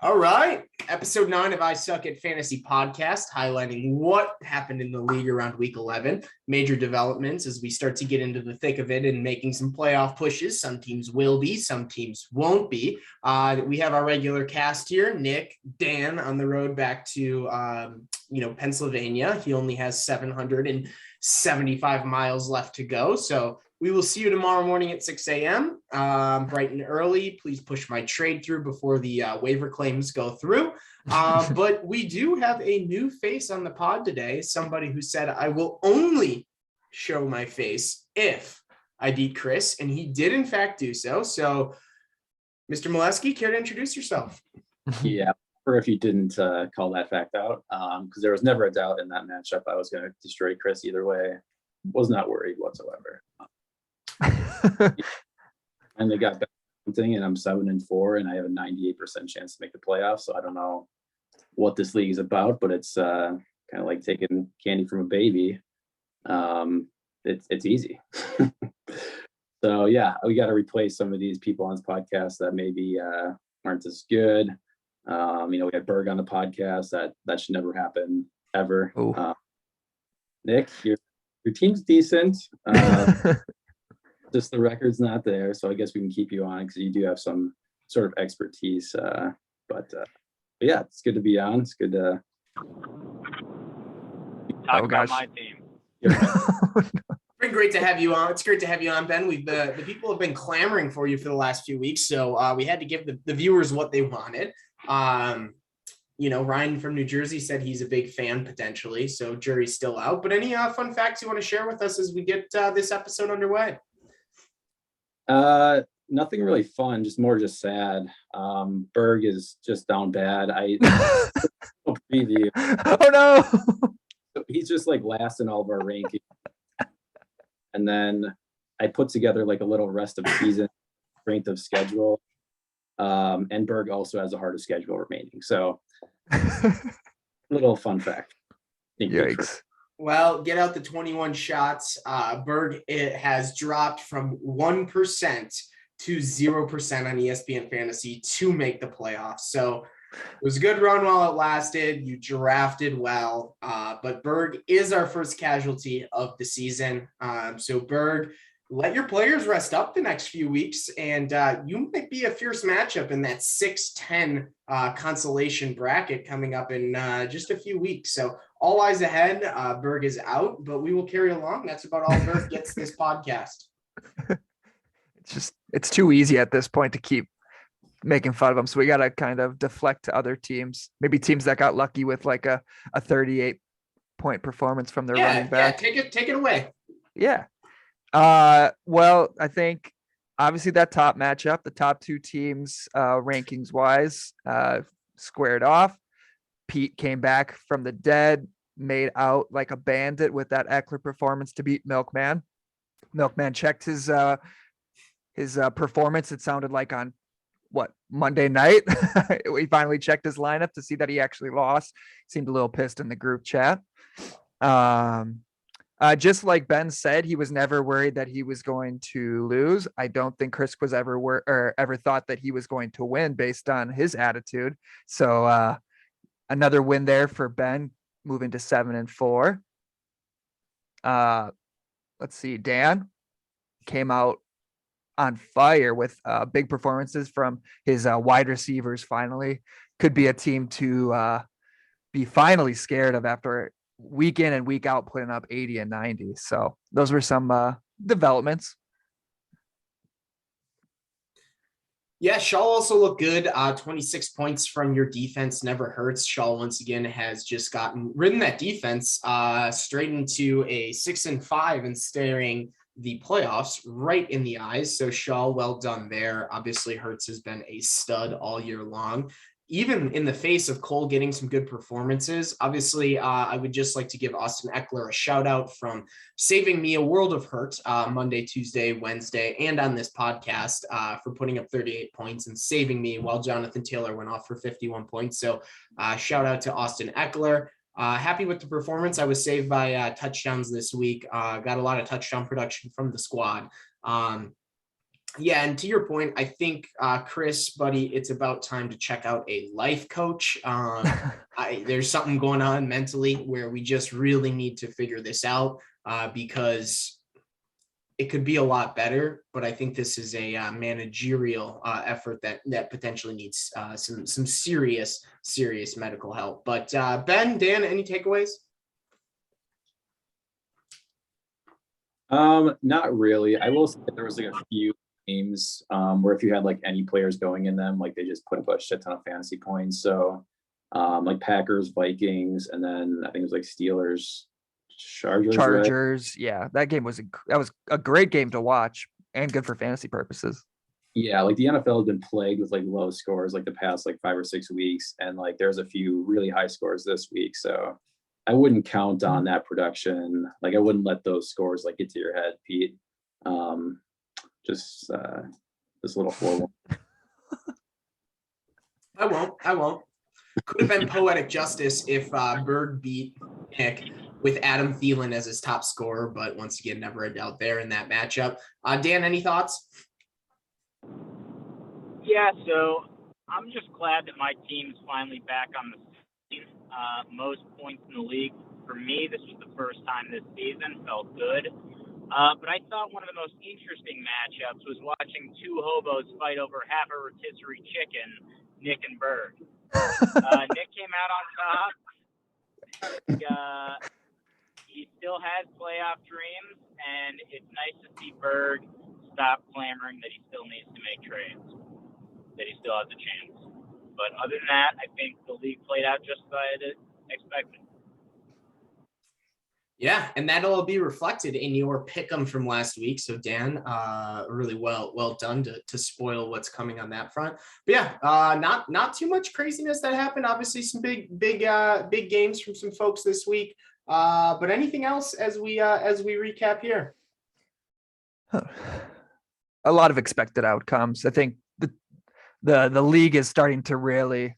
All right. Episode 9 of I Suck at Fantasy podcast, highlighting what happened in the league around week 11, major developments as we start to get into the thick of it and making some playoff pushes. Some teams will be, some teams won't be. We have our regular cast here, Nick, Dan on the road back to, Pennsylvania. He only has 775 miles left to go. So we will see you tomorrow morning at 6 a.m. Bright and early. Please push my trade through before the waiver claims go through. But we do have a new face on the pod today. Somebody who said, I will only show my face if I beat Chris. And he did, in fact, do so. So, Mr. Molesky, care to introduce yourself? Yeah, or if you didn't call that fact out, because there was never a doubt in that matchup I was going to destroy Chris either way. Was not worried whatsoever. Finally got back something, and I'm 7-4, and I have a 98% chance to make the playoffs. So I don't know what this league is about, but it's kind of like taking candy from a baby. It's easy. So yeah, we got to replace some of these people on this podcast that maybe aren't as good. We had Berg on the podcast. That should never happen ever. Nick, your team's decent. Just the record's not there, so I guess we can keep you on because you do have some sort of expertise. But yeah, it's good to be on. It's good to talk about my team. It's been great to have you on. It's great to have you on, Ben. The people have been clamoring for you for the last few weeks, so we had to give the viewers what they wanted. Ryan from New Jersey said he's a big fan potentially, so jury's still out. But any fun facts you want to share with us as we get this episode underway? Nothing really fun, just sad. Berg is just down bad. Preview. Oh no. He's just like last in all of our rankings. And then I put together like a little rest of season strength of schedule. And Berg also has a harder schedule remaining. So little fun fact. Yikes. Well, get out the 21 shots. Berg has dropped from 1% to 0% on ESPN Fantasy to make the playoffs. So it was a good run while it lasted. You drafted well, but Berg is our first casualty of the season. So Berg, let your players rest up the next few weeks, and you might be a fierce matchup in that 6-10 consolation bracket coming up in just a few weeks. So all eyes ahead. Berg is out, but we will carry along. That's about all Berg gets this podcast. It's too easy at this point to keep making fun of them. So we got to kind of deflect to other tems, maybe teams that got lucky with like a 38-point performance from their running back. Yeah, take it away. Yeah. Well, I think obviously that top matchup, the top two teams, rankings wise, squared off. Pete came back from the dead, made out like a bandit with that Eckler performance to beat Milkman. Milkman checked his performance. It sounded like on Monday night. We finally checked his lineup to see that he actually lost. Seemed a little pissed in the group chat. Just like Ben said, he was never worried that he was going to lose. I don't think Chris was ever thought that he was going to win based on his attitude. So another win there for Ben, moving to 7-4. Let's see. Dan came out on fire with big performances from his wide receivers. Finally, could be a team to be finally scared of after week in and week out putting up 80 and 90. So those were some developments. Yeah, Shaw also looked good. 26 points from your defense never hurts. Shaw once again has just ridden that defense straight into a 6-5 and staring the playoffs right in the eyes. So Shaw, well done there. Obviously, Hurts has been a stud all year long. Even in the face of Cole getting some good performances, obviously, I would just like to give Austin Eckler a shout out from saving me a world of hurt Monday, Tuesday, Wednesday, and on this podcast for putting up 38 points and saving me while Jonathan Taylor went off for 51 points. So shout out to Austin Eckler. Happy with the performance. I was saved by touchdowns this week. Got a lot of touchdown production from the squad. Yeah, and to your point, I think Chris, buddy, it's about time to check out a life coach. There's something going on mentally where we just really need to figure this out because it could be a lot better. But I think this is a managerial effort that potentially needs some serious medical help. But Ben, Dan, any takeaways? Not really. I will say there was like a few games where if you had like any players going in them, like they just put up a shit ton of fantasy points. So like Packers, Vikings, and then I think it was like Steelers, Chargers. Right? Chargers. Yeah, that was a great game to watch and good for fantasy purposes. Yeah, like the NFL has been plagued with like low scores like the past like 5 or 6 weeks, and like there's a few really high scores this week. So I wouldn't count on that production. Like I wouldn't let those scores like get to your head, Pete. Just this little 4-1. I won't. Could have been poetic justice if Bird beat Nick with Adam Thielen as his top scorer, but once again, never a doubt there in that matchup. Dan, any thoughts? Yeah, so I'm just glad that my team's finally back on the scene. Most points in the league. For me, this was the first time this season. Felt good. But I thought one of the most interesting matchups was watching two hobos fight over half a rotisserie chicken, Nick and Berg. Nick came out on top. He still has playoff dreams, and it's nice to see Berg stop clamoring that he still needs to make trades, that he still has a chance. But other than that, I think the league played out just as I had expected. Yeah, and that'll be reflected in your pick'em from last week. So Dan, really well done to spoil what's coming on that front. But yeah, not too much craziness that happened. Obviously, some big games from some folks this week. But anything else as we recap here? A lot of expected outcomes. I think the league is starting to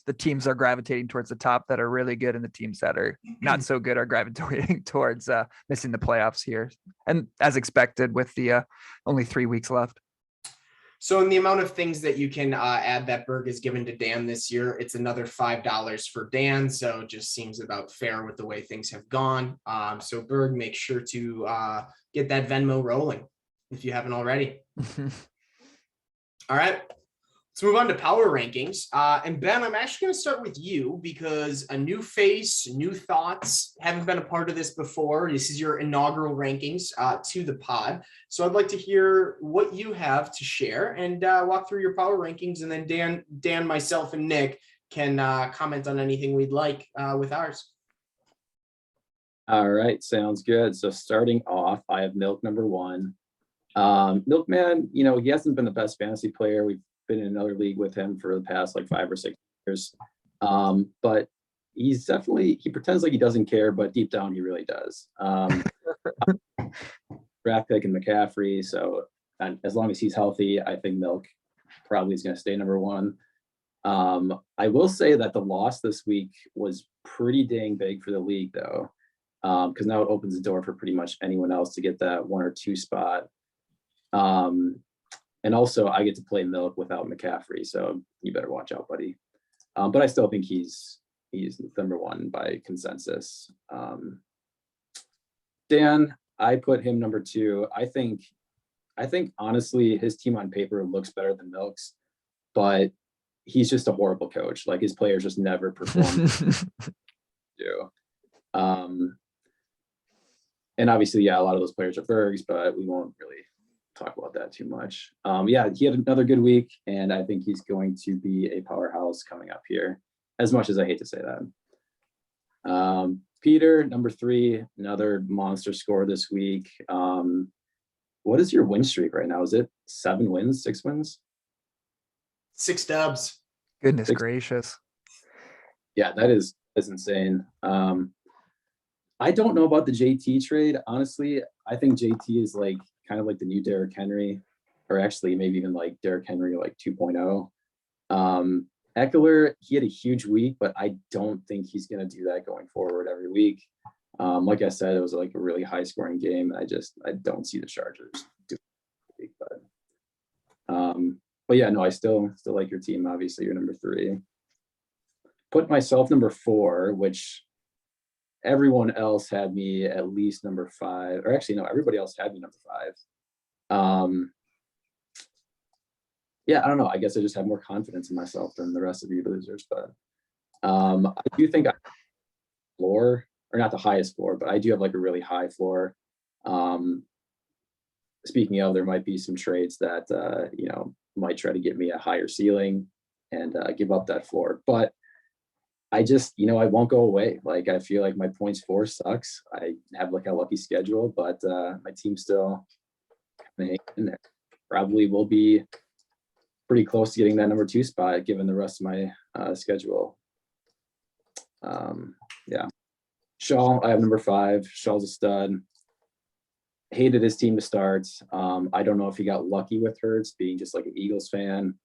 the teams are gravitating towards the top that are really good, and the teams that are not so good are gravitating towards missing the playoffs here, and as expected with the only 3 weeks left. So in the amount of things that you can add that Berg has given to Dan this year, it's another $5 for Dan. So it just seems about fair with the way things have gone. So Berg, make sure to get that Venmo rolling if you haven't already. All right. Let's move on to power rankings. And Ben, I'm actually going to start with you because a new face, new thoughts, haven't been a part of this before. This is your inaugural rankings to the pod. So I'd like to hear what you have to share and walk through your power rankings. And then Dan, myself, and Nick can comment on anything we'd like with ours. All right, sounds good. So starting off, I have Milk number 1. Milkman, he hasn't been the best fantasy player. We've been in another league with him for the past like 5 or 6 years. But he pretends like he doesn't care, but deep down he really does. Draft pick and McCaffrey. So as long as he's healthy, I think Milk probably is going to stay number 1. I will say that the loss this week was pretty dang big for the league though. Because now it opens the door for pretty much anyone else to get that 1 or 2 spot. And also I get to play Milk without McCaffrey, so you better watch out, buddy. But I still think he's number 1 by consensus. Dan, I put him number 2. I think honestly his team on paper looks better than Milk's, but he's just a horrible coach. Like his players just never perform. And obviously, yeah, a lot of those players are Bergs, but we won't really talk about that too much. Yeah, he had another good week, and I think he's going to be a powerhouse coming up here, as much as I hate to say that. Peter, number 3, another monster score this week. What is your win streak right now? Is it 7 wins, 6 wins? 6 dubs. Goodness gracious. Yeah, that is insane. I don't know about the JT trade. Honestly, I think JT is like kind of like the new Derrick Henry, or actually maybe even like Derrick Henry like 2.0. Eckler, he had a huge week, but I don't think he's going to do that going forward every week. Like I said, it was like a really high scoring game. I don't see the Chargers doing it, but But yeah, no, I still like your team. Obviously, you're number 3. Put myself number 4, which everyone else had me at least number 5, or actually no, everybody else had me number 5. Yeah, I don't know. I guess I just have more confidence in myself than the rest of you losers, but I do think I floor, or not the highest floor, but I do have like a really high floor. Speaking of, there might be some trades that might try to get me a higher ceiling and give up that floor, but I just, I won't go away. Like, I feel like my points for sucks. I have like a lucky schedule, but my team still hanging in there. Probably will be pretty close to getting that number 2 spot given the rest of my schedule. Yeah. Shaw, I have number 5. Shaw's a stud. Hated his team to start. I don't know if he got lucky with Hurts being just like an Eagles fan,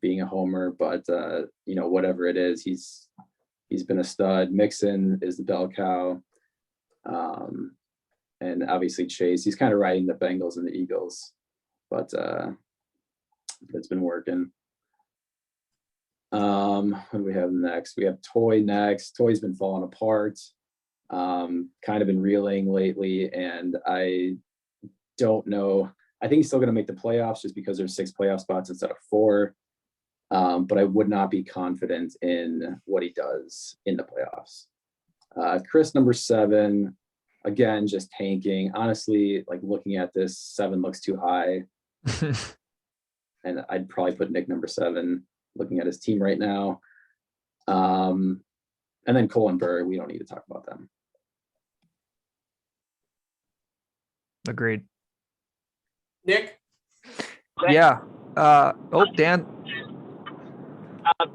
being a homer, but whatever it is, he's been a stud. Mixon is the bell cow. And obviously Chase, he's kind of riding the Bengals and the Eagles, but it's been working. What do we have next? We have Toy next. Toy's been falling apart. Kind of been reeling lately, and I don't know. I think he's still going to make the playoffs just because there's 6 playoff spots instead of 4. But I would not be confident in what he does in the playoffs. Chris, number 7, again, just tanking. Honestly, like looking at this, 7 looks too high. And I'd probably put Nick number 7, looking at his team right now. And then Cole and Burr, we don't need to talk about them. Agreed. Nick? Yeah. Dan.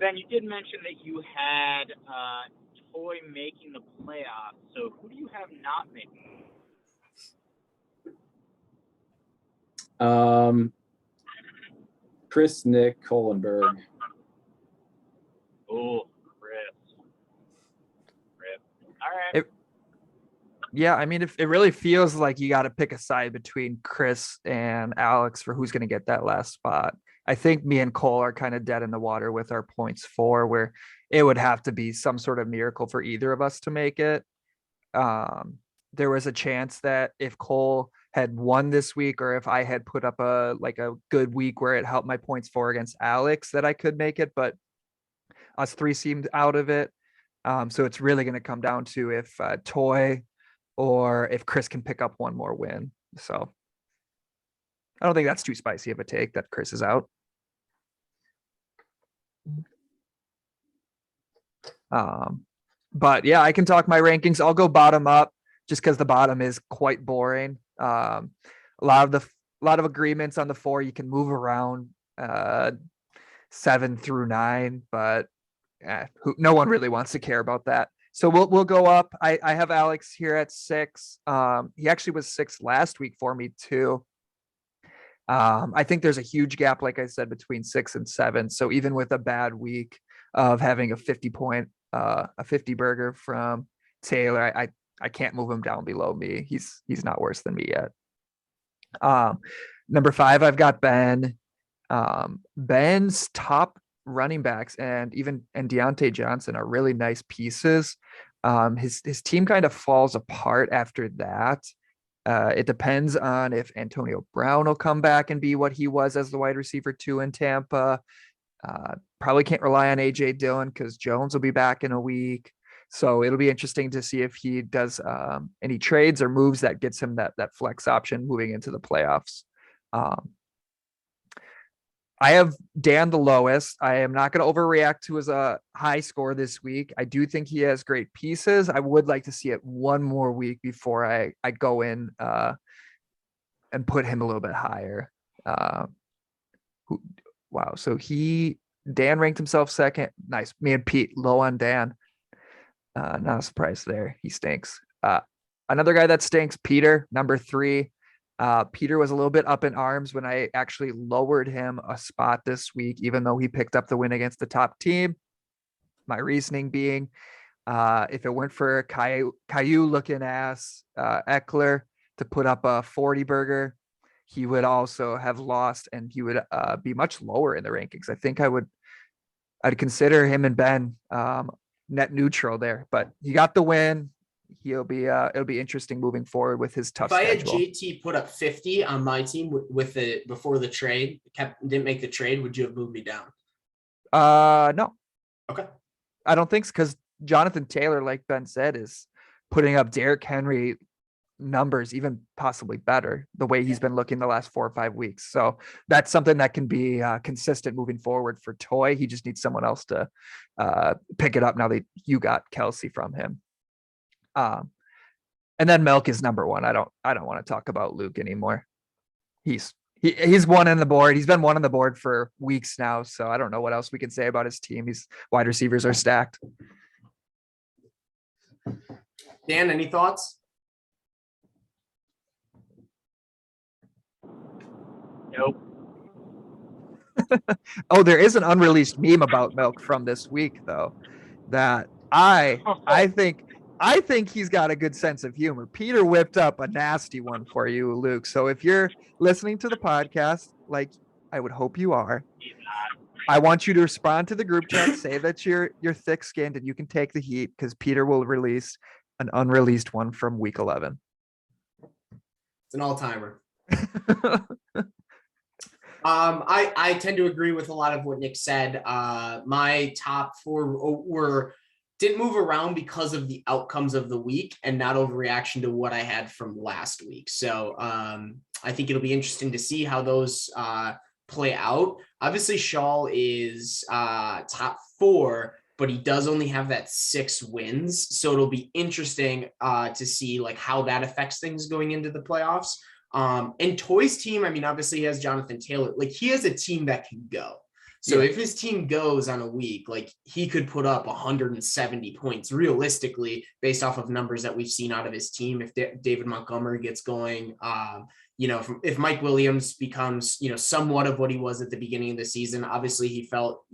Ben, you did mention that you had Toy making the playoffs. So who do you have not making? Chris, Nick, Kohlenberg. Oh, Chris. All right. Yeah, I mean, if it really feels like you got to pick a side between Chris and Alex for who's going to get that last spot. I think me and Cole are kind of dead in the water with our points for, where it would have to be some sort of miracle for either of us to make it. There was a chance that if Cole had won this week, or if I had put up a good week where it helped my points for against Alex, that I could make it, but us 3 seemed out of it. So it's really going to come down to if Toy or if Chris can pick up one more win. So I don't think that's too spicy of a take that Chris is out. But yeah, I can talk my rankings. I'll go bottom up just because the bottom is quite boring. A lot of agreements on the 4. You can move around 7 through 9, but no one really wants to care about that. So we'll go up. I have Alex here at 6. He actually was 6 last week for me too. I think there's a huge gap, like I said, between 6 and 7. So even with a bad week of having a 50 burger from Taylor, I can't move him down below me. He's not worse than me yet. Number 5, I've got Ben. Ben's top running backs and Deontay Johnson are really nice pieces. His team kind of falls apart after that. It depends on if Antonio Brown will come back and be what he was as the wide receiver 2 in Tampa. Probably can't rely on AJ Dillon because Jones will be back in a week. So it'll be interesting to see if he does any trades or moves that gets him that flex option moving into the playoffs. I have Dan the lowest. I am not going to overreact to his high score this week. I do think he has great pieces. I would like to see it one more week before I go in and put him a little bit higher. Wow. So Dan ranked himself 2nd. Nice. Me and Pete low on Dan. Not a surprise there. He stinks. Another guy that stinks, Peter, number 3. Peter was a little bit up in arms when I actually lowered him a spot this week, even though he picked up the win against the top team. My reasoning being, if it weren't for Caillou looking ass Eckler to put up a 40 burger, he would also have lost, and he would be much lower in the rankings. I think I'd consider him and Ben net neutral there, but he got the win. It'll be interesting moving forward with his tough If I had schedule. JT put up 50 on my team with the before the trade, didn't make the trade, would you have moved me down? No. Okay. I don't think so, because Jonathan Taylor, like Ben said, is putting up Derrick Henry numbers, even possibly better, the way he's been looking the last 4 or 5 weeks. So that's something that can be consistent moving forward for Toy. He just needs someone else to pick it up now that you got Kelsey from him. And then Milk is number one. I don't want to talk about Luke anymore. He's one on the board. He's been one on the board for weeks now. So I don't know what else we can say about his team. His wide receivers are stacked. Dan, any thoughts? Nope. Oh, there is an unreleased meme about Milk from this week, though, that I think he's got a good sense of humor. Peter whipped up a nasty one for you, Luke. So if you're listening to the podcast, like I would hope you are, He's not. I want you to respond to the group chat, say that you're thick-skinned and you can take the heat, because Peter will release an unreleased one from week 11. It's an all-timer. I tend to agree with a lot of what Nick said. My top 4 didn't move around because of the outcomes of the week and not overreaction to what I had from last week. So I think it'll be interesting to see how those play out. Obviously, Shaw is top 4, but he does only have that 6 wins. So it'll be interesting to see like how that affects things going into the playoffs. And Toy's team, I mean, obviously he has Jonathan Taylor. Like he has a team that can go. So if his team goes on a week, like he could put up 170 points realistically based off of numbers that we've seen out of his team. If David Montgomery gets going, if Mike Williams becomes, somewhat of what he was at the beginning of the season, obviously he felt,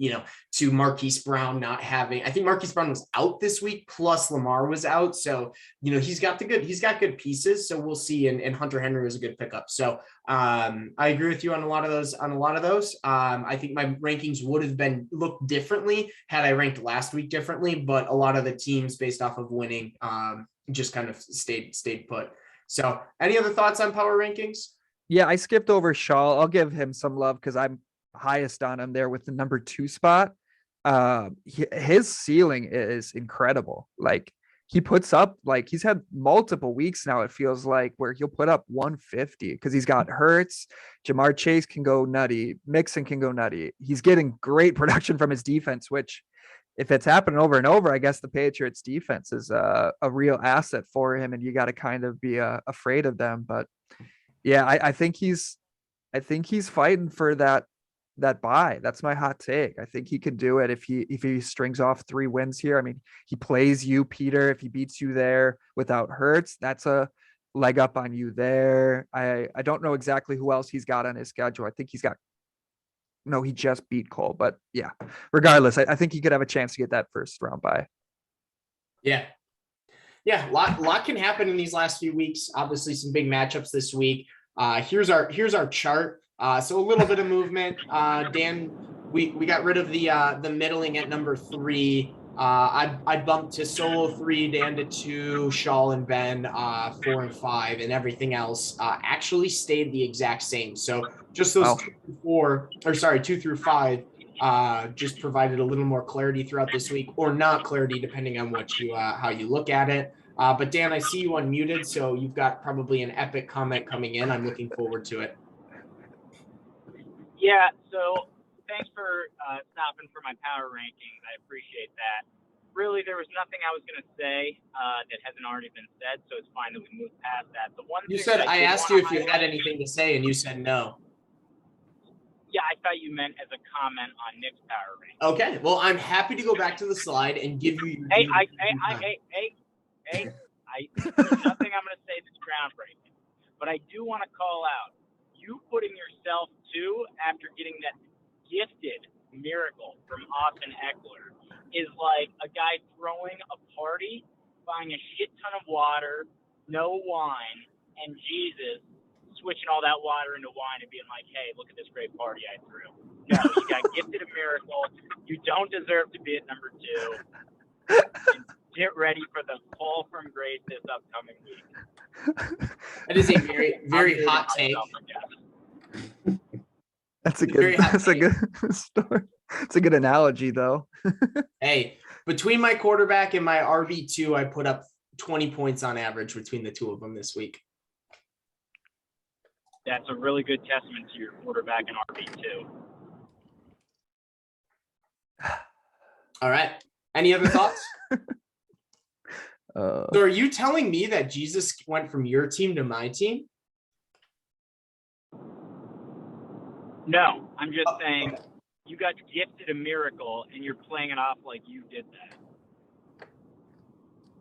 to Marquise Brown not having, I think Marquise Brown was out this week, plus Lamar was out. So, he's got good pieces. So we'll see. And Hunter Henry was a good pickup. So I agree with you on a lot of those. I think my rankings would have looked differently had I ranked last week differently, but a lot of the teams based off of winning just kind of stayed put. So any other thoughts on power rankings? Yeah, I skipped over Shaw. I'll give him some love because I'm highest on him there with the number 2 spot. His ceiling is incredible. Like he puts up, like he's had multiple weeks now, it feels like, where he'll put up 150 because he's got Hurts, Jamar Chase can go nutty, Mixon can go nutty. He's getting great production from his defense, which if it's happening over and over, I guess the Patriots defense is a real asset for him, and you got to kind of be afraid of them. But yeah, I think he's fighting for that bye. That's my hot take. I think he could do it if he strings off 3 wins here. I mean, he plays you, Peter. If he beats you there without Hurts, that's a leg up on you there. I don't know exactly who else he's got on his schedule. I think he just beat Cole, but yeah, regardless, I think he could have a chance to get that first round bye. Yeah. Yeah. Lot can happen in these last few weeks. Obviously some big matchups this week. Here's our chart. So a little bit of movement. Dan, we got rid of the middling at number 3. I bumped to Solo 3, Dan to 2, Shaw and Ben 4 and 5, and everything else actually stayed the exact same. So just those 2 through 5 just provided a little more clarity throughout this week, or not clarity, depending on how you look at it. But Dan, I see you unmuted, so you've got probably an epic comment coming in. I'm looking forward to it. Yeah, so thanks for stopping for my power rankings. I appreciate that. Really, there was nothing I was going to say that hasn't already been said, so it's fine that we move past that. The one You thing said that I did asked wanna you if you had anything to say, and you said no. Yeah, I thought you meant as a comment on Nick's power ranking. Okay, well, I'm happy to go back to the slide and give you. Hey, there's nothing I'm going to say that's groundbreaking, but I do want to call out you putting yourself to after getting that gifted miracle from Austin Eckler is like a guy throwing a party, buying a shit ton of water, no wine, and Jesus switching all that water into wine and being like, hey, look at this great party I threw. No, you got gifted a miracle. You don't deserve to be at number 2. And get ready for the fall from grace this upcoming week. That is a very, very hot take. That's a Very good. hot That's a take. good story. It's a good analogy, though. Hey, between my quarterback and my RB2, I put up 20 points on average between the two of them this week. That's a really good testament to your quarterback and RB2. All right. Any other thoughts? Uh, So are you telling me that Jesus went from your team to my team? No, I'm just saying you got gifted a miracle and you're playing it off like you did that.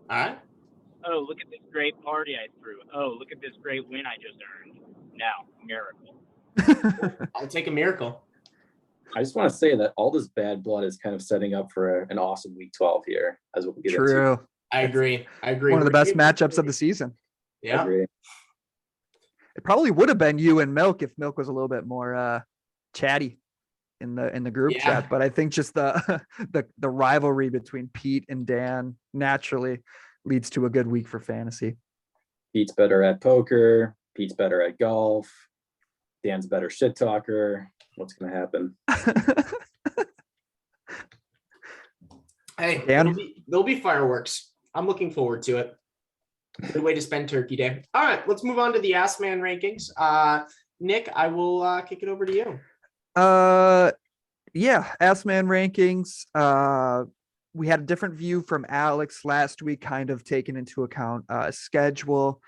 All right. Oh, look at this great party I threw. Oh, look at this great win I just earned. No, miracle. I'll take a miracle. I just want to say that all this bad blood is kind of setting up for an awesome week 12 here, as we'll get into. True. I agree. I agree. One of the We're best getting- matchups of the season. I Yeah. agree. It probably would have been you and Milk if Milk was a little bit more chatty in the group Yeah. chat. But I think just the the rivalry between Pete and Dan naturally leads to a good week for fantasy. Pete's better at poker. Pete's better at golf. Dan's better shit talker. What's going to happen? Hey, Dan? there'll be fireworks. I'm looking forward to it. Good way to spend Turkey Day. All right, let's move on to the Ass Man rankings. Nick, I will kick it over to you. Yeah, Ass Man rankings. We had a different view from Alex last week, kind of taking into account schedule.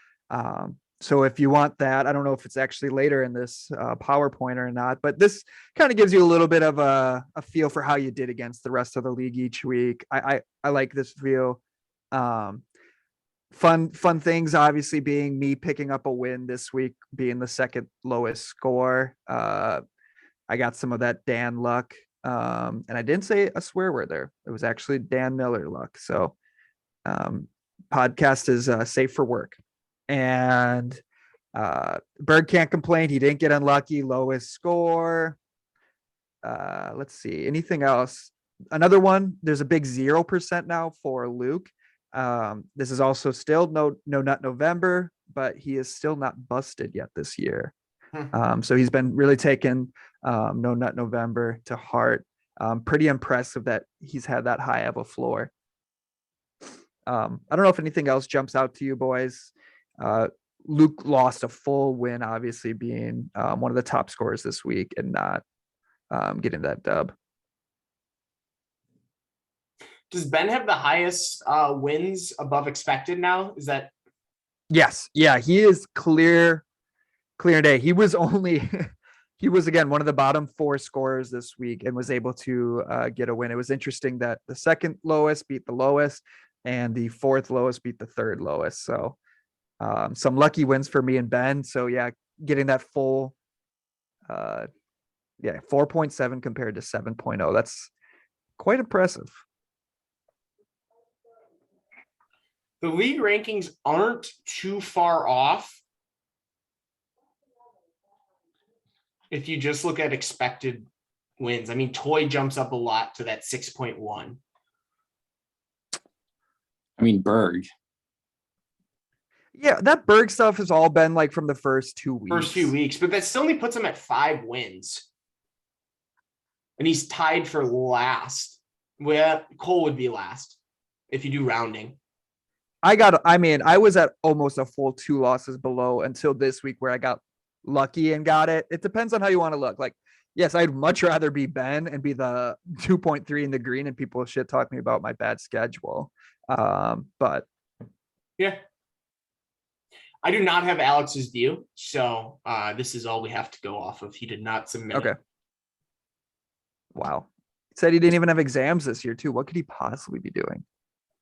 So if you want that, I don't know if it's actually later in this PowerPoint or not, but this kind of gives you a little bit of a feel for how you did against the rest of the league each week. I like this view. Fun things, obviously, being me picking up a win this week, being the second lowest score. I got some of that Dan luck. And I didn't say a swear word there. It was actually Dan Miller luck. So podcast is safe for work. And Berg can't complain. He didn't get unlucky. Lowest score. Let's see. Anything else? Another one. There's a big 0% now for Luke. This is also still no nut November, but he is still not busted yet this year. So he's been really taking no nut November to heart. Pretty impressive that he's had that high of a floor. I don't know if anything else jumps out to you boys. Luke lost a full win, obviously being one of the top scorers this week and not getting that dub. Does Ben have the highest wins above expected now? Is that Yes. Yeah, he is clear day. He was again one of the bottom 4 scorers this week and was able to get a win. It was interesting that the second lowest beat the lowest and the fourth lowest beat the third lowest. So some lucky wins for me and Ben. So yeah, getting that full 4.7 compared to 7.0. That's quite impressive. the league rankings aren't too far off if you just look at expected wins? I mean, Toy jumps up a lot to that 6.1. I mean, Berg. Yeah, that Berg stuff has all been like from the first 2 weeks. First few weeks, but that still only puts him at 5 wins. And he's tied for last. Well, Cole would be last if you do rounding. I was at almost a full 2 losses below until this week where I got lucky and got it. It depends on how you want to look. Like, yes, I'd much rather be Ben and be the 2.3 in the green and people shit talk me about my bad schedule. But yeah. I do not have Alex's view, so this is all we have to go off of. He did not submit. Okay. It. Wow. He said he didn't even have exams this year too. What could he possibly be doing?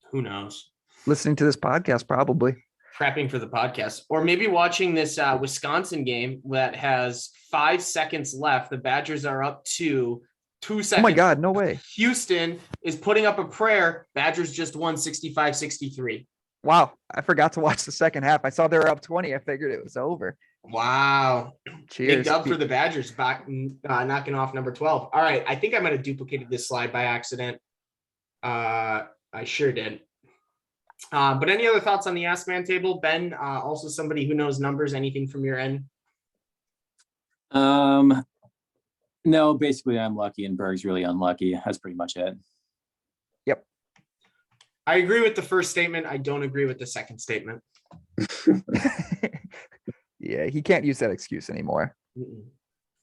Who knows? Listening to this podcast, probably. Prepping for the podcast, or maybe watching this Wisconsin game that has 5 seconds left. The Badgers are up 2 seconds. Oh my God, no way. Houston is putting up a prayer. Badgers just won 65-63. Wow. I forgot to watch the second half. I saw they were up 20. I figured it was over. Wow. Big Cheers. dub for the Badgers, back knocking off number 12. All right. I think I might have duplicated this slide by accident. I sure did. But any other thoughts on the Ask Man table? Ben, also somebody who knows numbers, anything from your end? No, basically I'm lucky and Berg's really unlucky. That's pretty much it. Yep. I agree with the first statement. I don't agree with the second statement. Yeah, he can't use that excuse anymore.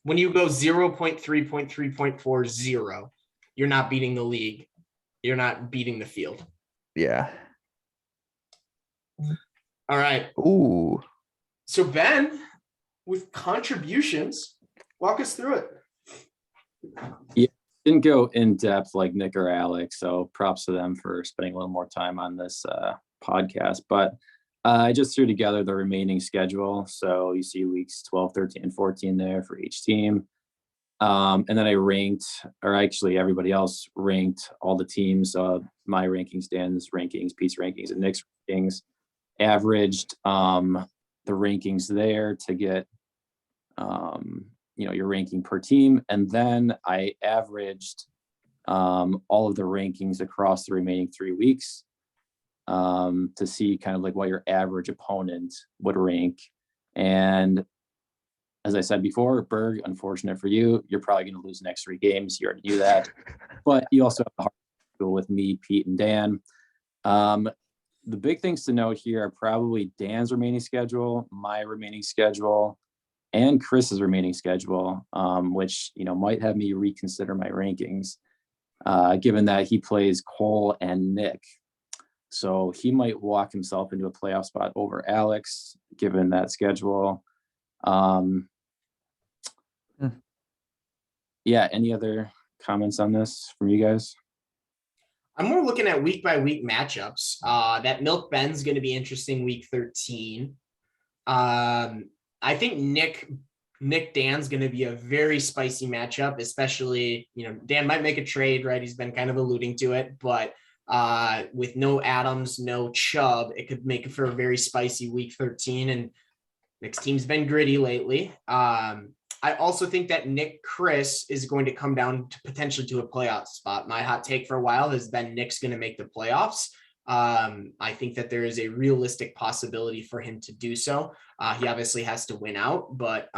When you go 0.3.3.40, you're not beating the league. You're not beating the field. Yeah. All right. Ooh. So Ben, with contributions, walk us through it. Didn't go in depth like Nick or Alex, so props to them for spending a little more time on this podcast. But I just threw together the remaining schedule. So you see weeks 12, 13, and 14 there for each team. And then I ranked, or actually everybody else ranked all the teams, my rankings, Dan's rankings, Pete's rankings, and Nick's rankings, averaged the rankings there to get your ranking per team. And then I averaged all of the rankings across the remaining 3 weeks to see kind of like what your average opponent would rank. And as I said before, Berg, unfortunate for you, you're probably going to lose the next 3 games. You already knew that. But you also have a hard schedule with me, Pete, and Dan. The big things to note here are probably Dan's remaining schedule, my remaining schedule, and Chris's remaining schedule, which might have me reconsider my rankings, given that he plays Cole and Nick. So he might walk himself into a playoff spot over Alex, given that schedule. Yeah, any other comments on this from you guys? I'm more looking at week by week matchups. That Milk Ben's going to be interesting week 13. I think Nick Dan's going to be a very spicy matchup, especially, Dan might make a trade, right? He's been kind of alluding to it, but with no Adams, no Chubb, it could make for a very spicy week 13. And Nick's team's been gritty lately. I also think that Nick Chris is going to come down to potentially to a playoff spot. My hot take for a while has been Nick's going to make the playoffs. I think that there is a realistic possibility for him to do so. He obviously has to win out, but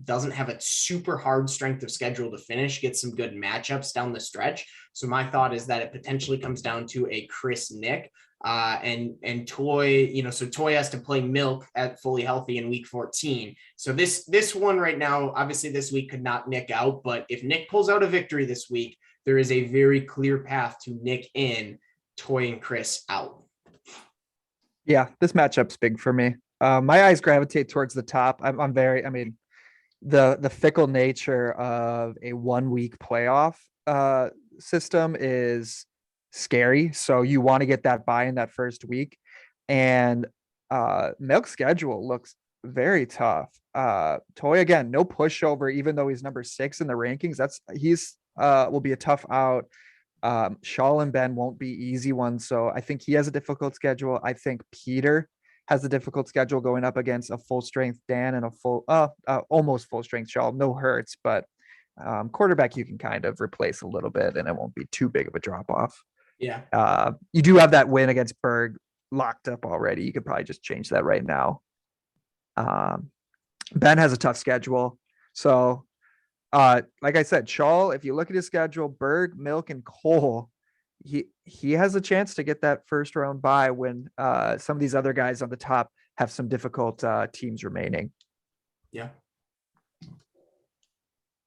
doesn't have a super hard strength of schedule to finish, get some good matchups down the stretch. So my thought is that it potentially comes down to a Chris Nick. And Toy, so Toy has to play Milk at fully healthy in week 14. So this one right now, obviously this week could knock Nick out, but if Nick pulls out a victory this week, there is a very clear path to Nick in, Toy and Chris out. Yeah, this matchup's big for me. My eyes gravitate towards the top. The fickle nature of a 1 week playoff system is scary. So you want to get that buy in that first week. And Milk's schedule looks very tough. Toy, again, no pushover, even though he's number 6 in the rankings. He's will be a tough out. Shaw and Ben won't be easy ones. So I think he has a difficult schedule. I think Peter has a difficult schedule going up against a full strength Dan and a full almost full strength Shaw. No hurts, but quarterback you can kind of replace a little bit and it won't be too big of a drop off. Yeah. You do have that win against Berg locked up already. You could probably just change that right now. Ben has a tough schedule. So like I said, Shaw, if you look at his schedule, Berg, Milk, and Cole, he has a chance to get that first round bye when some of these other guys on the top have some difficult teams remaining. Yeah.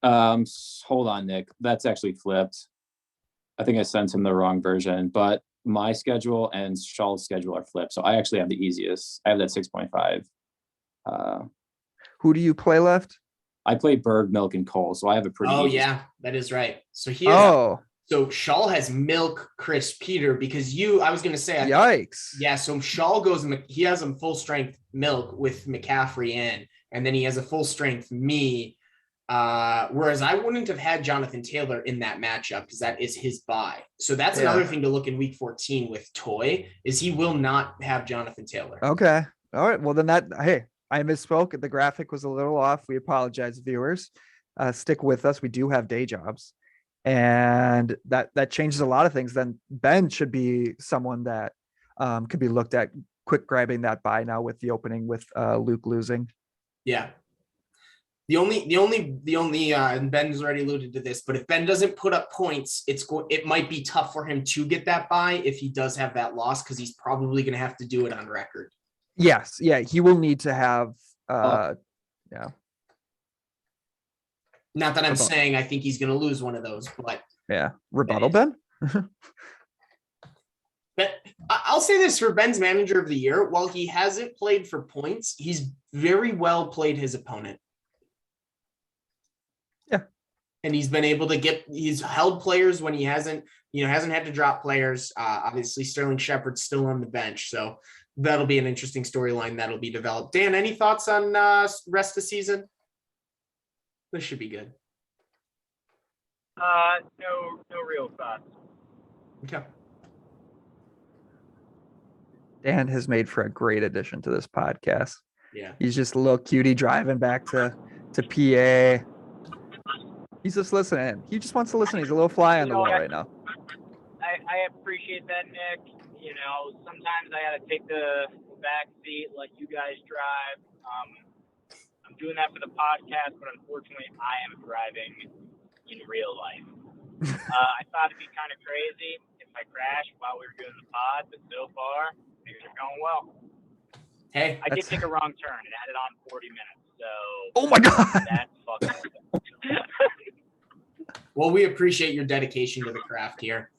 Hold on, Nick. That's actually flipped. I think I sent him the wrong version, but my schedule and Shaw's schedule are flipped. So I actually have the easiest. I have that 6.5. Who do you play left? I play Berg, Milk, and Cole. So I have a pretty easy. Yeah, that is right. So he has so Shaw has Milk, Chris, Peter, because I was going to say, yikes. Yeah. So Shaw he has him full strength Milk with McCaffrey and then he has a full strength me. Whereas I wouldn't have had Jonathan Taylor in that matchup because that is his bye. So that's another thing to look in week 14 with Toy is he will not have Jonathan Taylor. Okay. All right. Well, then I misspoke. The graphic was a little off. We apologize, viewers. Stick with us. We do have day jobs, and that changes a lot of things. Then Ben should be someone that could be looked at quick grabbing that buy now with the opening with Luke losing. Yeah. The only and Ben's already alluded to this, but if Ben doesn't put up points, it might be tough for him to get that buy if he does have that loss, because he's probably going to have to do it on record. Yes, yeah, he will need to have yeah. Not that I'm Rebuttal. saying I think he's going to lose one of those, but Yeah. Rebuttal, Ben? But I'll say this for Ben's manager of the year, while he hasn't played for points, he's very well played his opponent. Yeah. And he's been able to he's held players when he hasn't had to drop players. Obviously Sterling Shepard's still on the bench. So that'll be an interesting storyline that'll be developed. Dan, any thoughts on rest of season? This should be good. No real thoughts. Okay. Dan has made for a great addition to this podcast. Yeah. He's just a little cutie driving back to PA. He's just listening. He just wants to listen. He's a little fly on the wall right now. I appreciate that, Nick. Sometimes I got to take the back seat, let you guys drive. I'm doing that for the podcast, but unfortunately, I am driving in real life. I thought it'd be kind of crazy if I crashed while we were doing the pod, but so far, things are going well. Hey, I did take a wrong turn and added on 40 minutes, so. Oh my God. That's fucking. well, we appreciate your dedication to the craft here.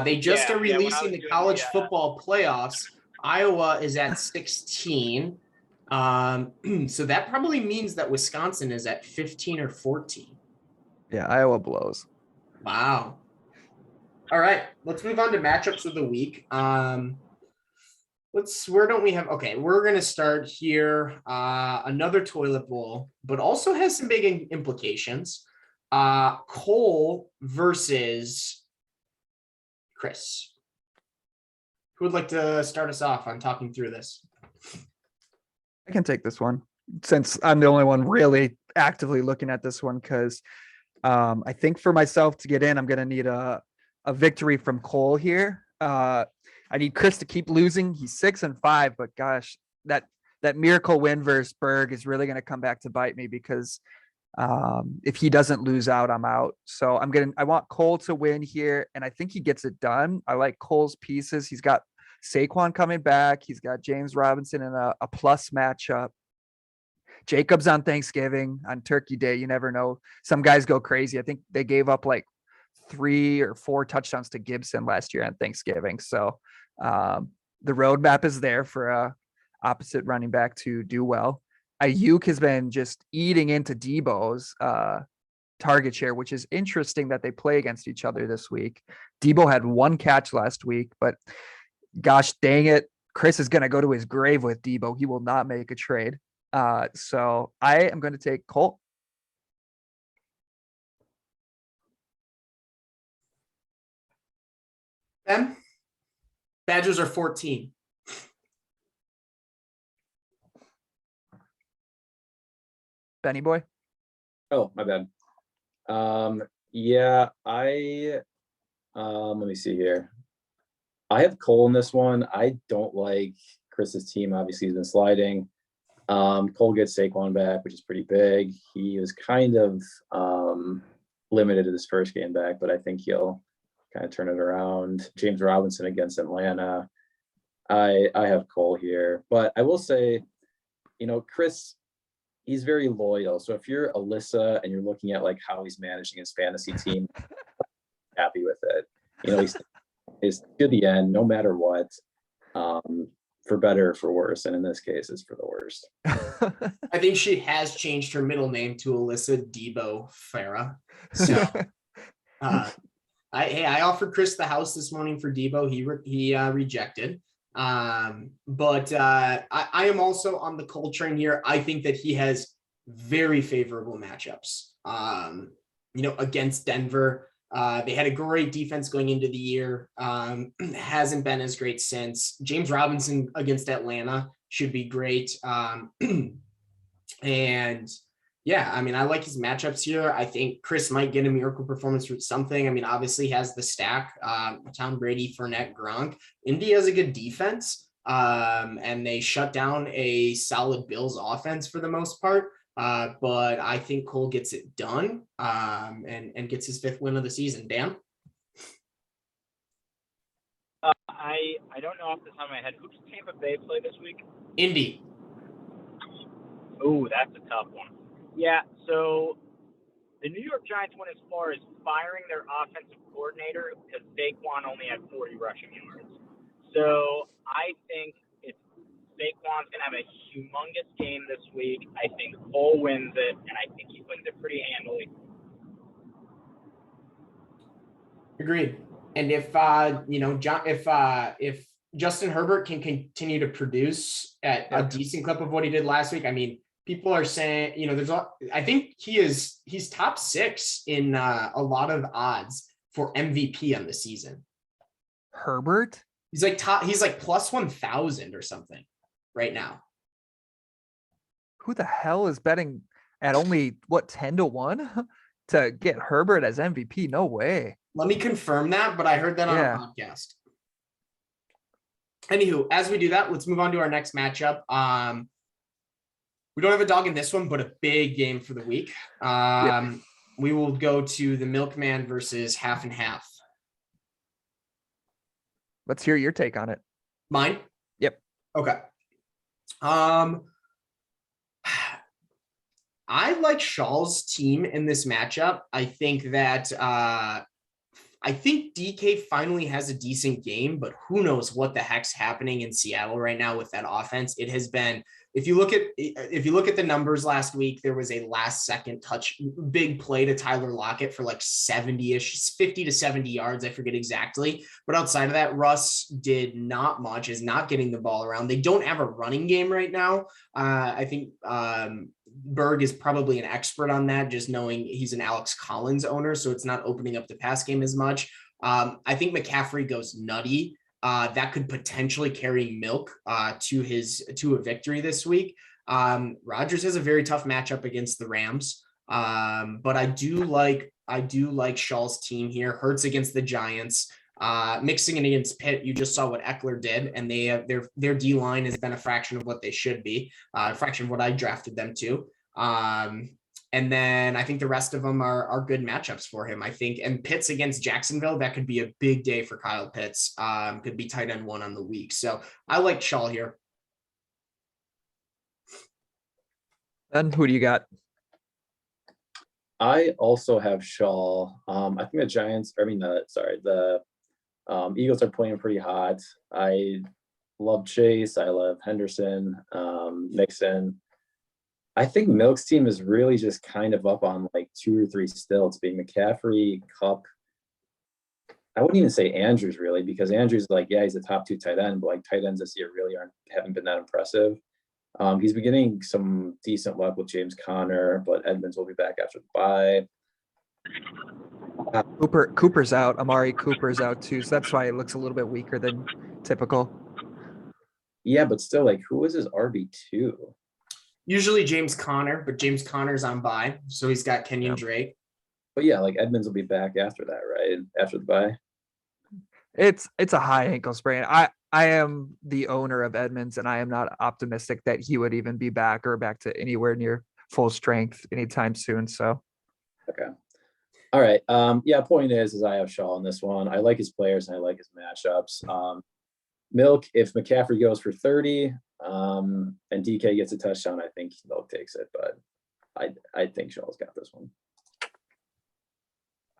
They just are releasing the college football playoffs. Iowa is at 16. So that probably means that Wisconsin is at 15 or 14. Yeah, Iowa blows. Wow. All right, let's move on to matchups of the week. Where don't we have? Okay, we're going to start here. Another toilet bowl, but also has some big implications. Cole versus Chris. Who would like to start us off on talking through this? I can take this one since I'm the only one really actively looking at this one, because I think for myself to get in, I'm going to need a victory from Cole here. I need Chris to keep losing. He's 6-5, but gosh, that miracle win versus Berg is really going to come back to bite me, because if he doesn't lose out, I'm out. So I want Cole to win here, and I think he gets it done. I like Cole's pieces. He's got Saquon coming back. He's got James Robinson in a plus matchup. Jacobs on Thanksgiving, on Turkey Day. You never know. Some guys go crazy. I think they gave up like 3 or 4 touchdowns to Gibson last year on Thanksgiving. So the roadmap is there for a opposite running back to do well. Ayuk has been just eating into Debo's target share, which is interesting that they play against each other this week. Debo had 1 catch last week, but gosh dang it, Chris is going to go to his grave with Debo. He will not make a trade. So I am going to take Colt. Ben? Badgers are 14. Benny boy. Oh, my bad. Yeah, let me see here. I have Cole in this one. I don't like Chris's team. Obviously, he's been sliding. Cole gets Saquon back, which is pretty big. He was kind of limited in his first game back, but I think he'll kind of turn it around. James Robinson against Atlanta. I have Cole here, but I will say, Chris, he's very loyal. So if you're Alyssa and you're looking at like how he's managing his fantasy team, happy with it. He's to the end, no matter what, for better or for worse. And in this case, it's for the worst. I think she has changed her middle name to Alyssa Debo Farah. So I offered Chris the house this morning for Debo. He rejected. But I am also on the Cole train here. I think that he has very favorable matchups. Against Denver. They had a great defense going into the year. Hasn't been as great since. James Robinson against Atlanta. should be great. And yeah, I mean, I like his matchups here. I think Chris might get a miracle performance with something. I mean, obviously he has the stack, Tom Brady, Fournette, Gronk. Indy has a good defense, and they shut down a solid Bills offense for the most part. But I think Cole gets it done, and gets his 5th win of the season. Dan? I don't know off the top of my head. Who does Tampa Bay play this week? Indy. Ooh, that's a tough one. Yeah, so the New York Giants went as far as firing their offensive coordinator because Saquon only had 40 rushing yards. So I think if Saquon's going to have a humongous game this week, I think Cole wins it, and I think he wins it pretty handily. Agreed. And if if Justin Herbert can continue to produce at a decent clip of what he did last week, I mean, people are saying, I think he's top 6 in a lot of odds for MVP on the season. Herbert? He's like plus 1,000 or something right now. Who the hell is betting at only 10-1 to get Herbert as MVP? No way. Let me confirm that, but I heard that on a podcast. Anywho, as we do that, let's move on to our next matchup. We don't have a dog in this one, but a big game for the week. We will go to the Milkman versus Half and Half. Let's hear your take on it. Mine? Yep. Okay. I like Shaw's team in this matchup. I think that I think DK finally has a decent game, but who knows what the heck's happening in Seattle right now with that offense. It has been, if you look at the numbers last week, there was a last second touch, big play to Tyler Lockett for like 70-ish, 50 to 70 yards. I forget exactly. But outside of that, Russ did not much, is not getting the ball around. They don't have a running game right now. I think Berg is probably an expert on that, just knowing he's an Alex Collins owner, so it's not opening up the pass game as much. I think McCaffrey goes nutty. That could potentially carry Milk to a victory this week. Rodgers has a very tough matchup against the Rams, but I do like Shaw's team here. Hurts against the Giants. Mixing it against Pitt, you just saw what Eckler did, and they have their D line has been a fraction of what they should be, a fraction of what I drafted them to. And then I think the rest of them are good matchups for him. I think, and Pitts against Jacksonville, that could be a big day for Kyle Pitts. Could be tight end 1 on the week. So I like Shaw here. And who do you got? I also have Shaw. I think the Giants, the Eagles are playing pretty hot. I love Chase. I love Henderson, Mixon. I think Milk's team is really just kind of up on like 2 or 3 stilts, being McCaffrey, Kupp. I wouldn't even say Andrews really, because Andrews he's a top 2 tight end, but like tight ends this year really haven't been that impressive. He's been getting some decent luck with James Conner, but Edmonds will be back after the bye. Cooper's out. Amari Cooper's out too, so that's why it looks a little bit weaker than typical. Yeah, but still, who is his RB2? Usually James Conner, but James Conner's on bye, so he's got Kenyon Drake. But yeah, Edmonds will be back after that, right? After the bye. It's a high ankle sprain. I am the owner of Edmonds, and I am not optimistic that he would even be back or back to anywhere near full strength anytime soon. So, okay, all right. Point is I have Shaw on this one. I like his players and I like his matchups. Milk, if McCaffrey goes for 30, and DK gets a touchdown, I think Milk takes it. But I think Shaw's got this one.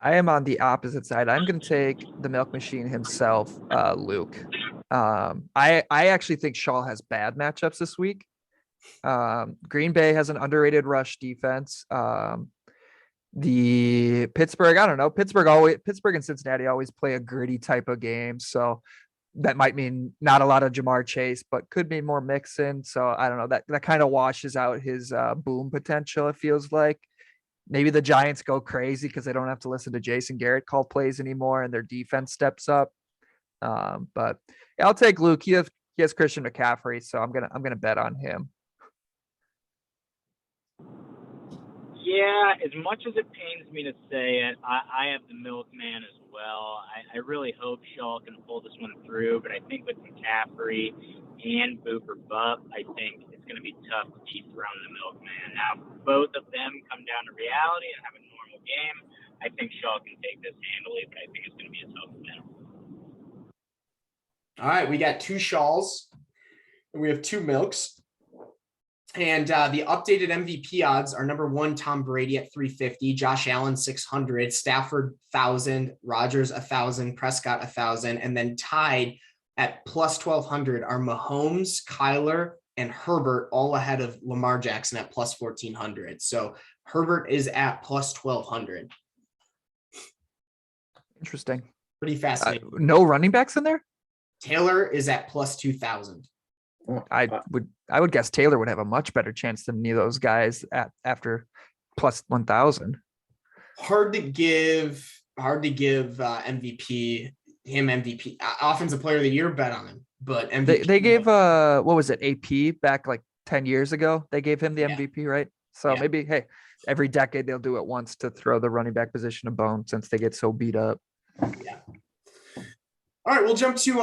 I am on the opposite side. I'm going to take the Milk Machine himself, Luke. I actually think Shaw has bad matchups this week. Green Bay has an underrated rush defense. The Pittsburgh, I don't know. Pittsburgh and Cincinnati always play a gritty type of game. So that might mean not a lot of Jamar Chase, but could be more Mixon. So I don't know. That kind of washes out his boom potential, it feels like. Maybe the Giants go crazy because they don't have to listen to Jason Garrett call plays anymore and their defense steps up. But yeah, I'll take Luke. he has Christian McCaffrey, so I'm gonna bet on him. Yeah, as much as it pains me to say it, I have the milkman as well. I really hope Shaw can pull this one through, but I think with McCaffrey and Booper Bupp, I think it's going to be tough to dethrone the milkman. Now, if both of them come down to reality and have a normal game, I think Shaw can take this handily, but I think it's going to be a tough win. All right, we got 2 Shaws and we have 2 Milks. And the updated MVP odds are number 1, Tom Brady at 350, Josh Allen 600, Stafford 1,000, Rodgers 1,000, Prescott 1,000, and then tied at plus 1,200 are Mahomes, Kyler, and Herbert, all ahead of Lamar Jackson at plus 1,400. So Herbert is at plus 1,200. Interesting. Pretty fascinating. No running backs in there? Taylor is at plus 2,000. I would guess Taylor would have a much better chance than any of those guys after plus 1,000. Hard to give MVP offensive player of the year bet on him, but MVP, they gave what was it, AP back like 10 years ago? They gave him the MVP, right? So maybe, hey, every decade they'll do it once to throw the running back position a bone since they get so beat up. Yeah. All right, we'll jump to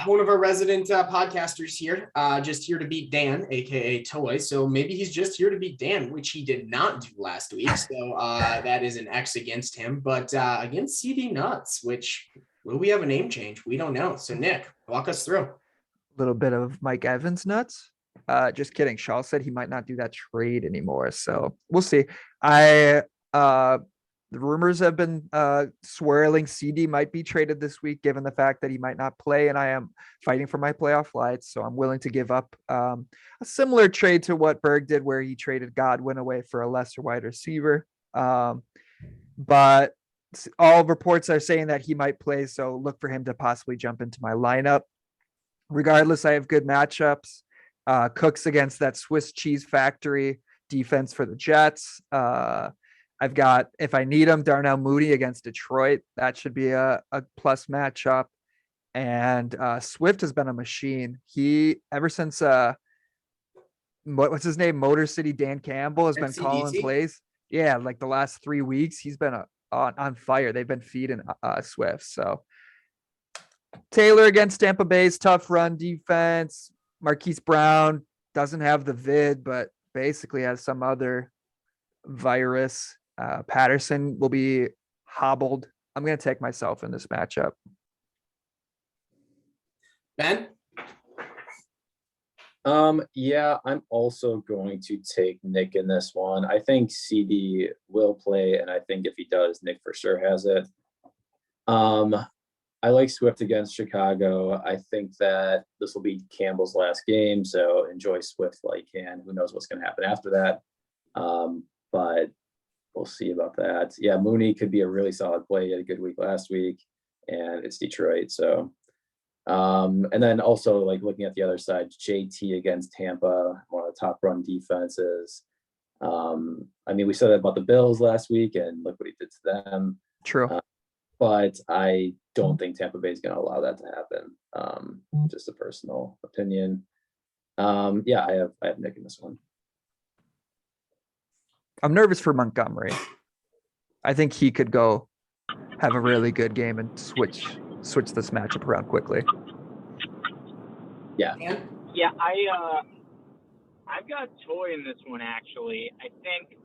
one of our resident podcasters here, just here to beat Dan, aka Toy. So maybe he's just here to beat Dan, which he did not do last week. So that is an X against him. But against CD Nuts, which will we have a name change? We don't know. So Nick, walk us through. A little bit of Mike Evans nuts. Just kidding. Shaw said he might not do that trade anymore. So we'll see. The rumors have been swirling. CD might be traded this week, given the fact that he might not play, and I am fighting for my playoff lights, so I'm willing to give up a similar trade to what Berg did, where he traded Godwin away for a lesser wide receiver. But all reports are saying that he might play, so look for him to possibly jump into my lineup. Regardless, I have good matchups. Cooks against that Swiss cheese factory defense for the Jets. I've got, if I need him, Darnell Mooney against Detroit. That should be a plus matchup. And Swift has been a machine. He, ever since, what's his name? Motor City Dan Campbell has been calling plays. Yeah, like the last 3 weeks, he's been on fire. They've been feeding Swift. So Taylor against Tampa Bay's tough run defense. Marquise Brown doesn't have the vid, but basically has some other virus. Patterson will be hobbled. I'm going to take myself in this matchup. Ben? Yeah, I'm also going to take Nick in this one. I think CD will play, and I think if he does, Nick for sure has it. I like Swift against Chicago. I think that this will be Campbell's last game, so enjoy Swift while you can. Who knows what's going to happen after that? But we'll see about that. Yeah, Mooney could be a really solid play. He had a good week last week, and it's Detroit. So, and then also like looking at the other side, JT against Tampa, one of the top run defenses. I mean, we said that about the Bills last week, and look what he did to them. True. But I don't think Tampa Bay is going to allow that to happen. Just a personal opinion. Yeah, I have Nick in this one. I'm nervous for Montgomery. I think he could go have a really good game and switch this matchup around quickly. Yeah. Yeah, I've got Toy in this one actually. I think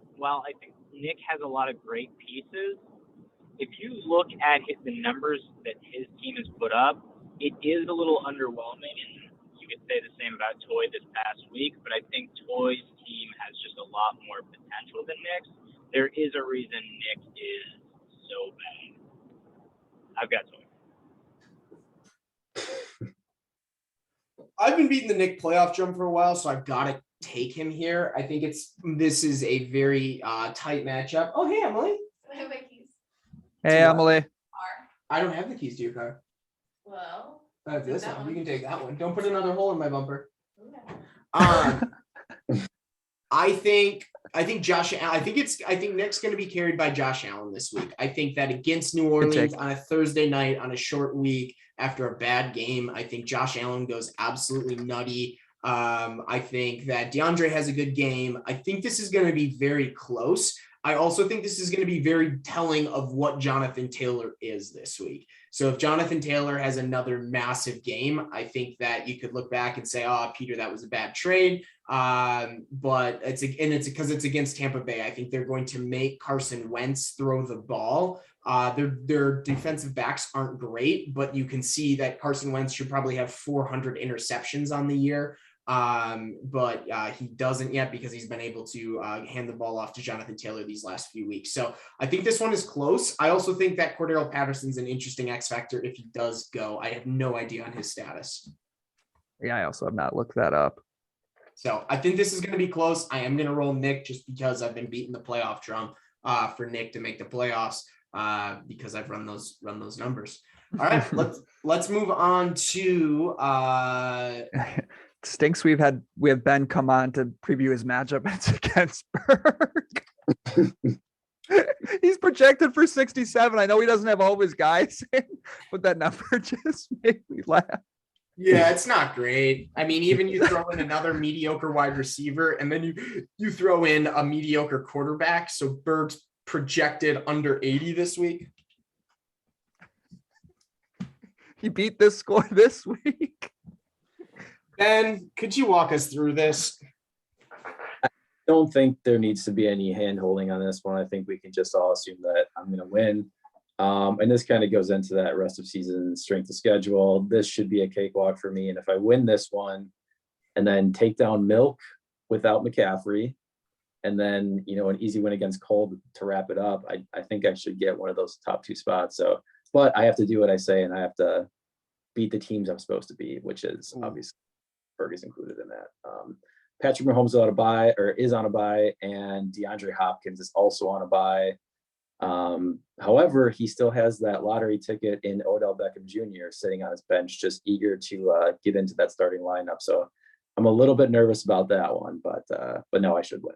Nick has a lot of great pieces. If you look at the numbers that his team has put up, it is a little underwhelming, and you could say the same about Toy this past week, but I think Toy's team has just a lot more potential than Nick's. There is a reason Nick is so bad. I've got Toy. I've been beating the Nick playoff drum for a while, so I've got to take him here. I think this is a very tight matchup. Oh, hey, Emily. I have my keys. Hey, Emily. I don't have the keys to your car. Well, I have this that one. one. You can take that one. Don't put another hole in my bumper. okay. I think I think Nick's going to be carried by Josh Allen this week. I think that against New take. Orleans on a Thursday night on a short week after a bad game, I think Josh Allen goes absolutely nutty. I think that DeAndre has a good game. I think this is going to be very close. I also think this is going to be very telling of what Jonathan Taylor is this week. So if Jonathan Taylor has another massive game, I think that you could look back and say, oh, Peter, that was a bad trade. But it's because it's against Tampa Bay. I think they're going to make Carson Wentz throw the ball. Their defensive backs aren't great, but you can see that Carson Wentz should probably have 400 interceptions on the year. But he doesn't yet because he's been able to hand the ball off to Jonathan Taylor these last few weeks. So I think this one is close. I also think that Cordero Patterson's an interesting X factor if he does go. I have no idea on his status. Yeah, I also have not looked that up. So I think this is going to be close. I am going to roll Nick just because I've been beating the playoff drum for Nick to make the playoffs because I've run those numbers. All right, let's move on to Stinks. We have Ben come on to preview his matchup. It's against Berg. He's projected for 67. I know he doesn't have all of his guys in, but that number just made me laugh. Yeah, it's not great. I mean, even you throw in another mediocre wide receiver, and then you throw in a mediocre quarterback. So Berg's projected under 80 this week. He beat this score this week. Ben, could you walk us through this? I don't think there needs to be any hand holding on this one. I think we can just all assume that I'm going to win. And this kind of goes into that rest of season strength of schedule. This should be a cakewalk for me. And if I win this one and then take down Milk without McCaffrey, and then, an easy win against Cole to wrap it up, I think I should get one of those top two spots. So, but I have to do what I say, and I have to beat the teams I'm supposed to beat, which is obviously Berg is included in that. Patrick Mahomes is on a bye, and DeAndre Hopkins is also on a bye. However, he still has that lottery ticket in Odell Beckham Jr. sitting on his bench, just eager to get into that starting lineup. So I'm a little bit nervous about that one, but no, I should win.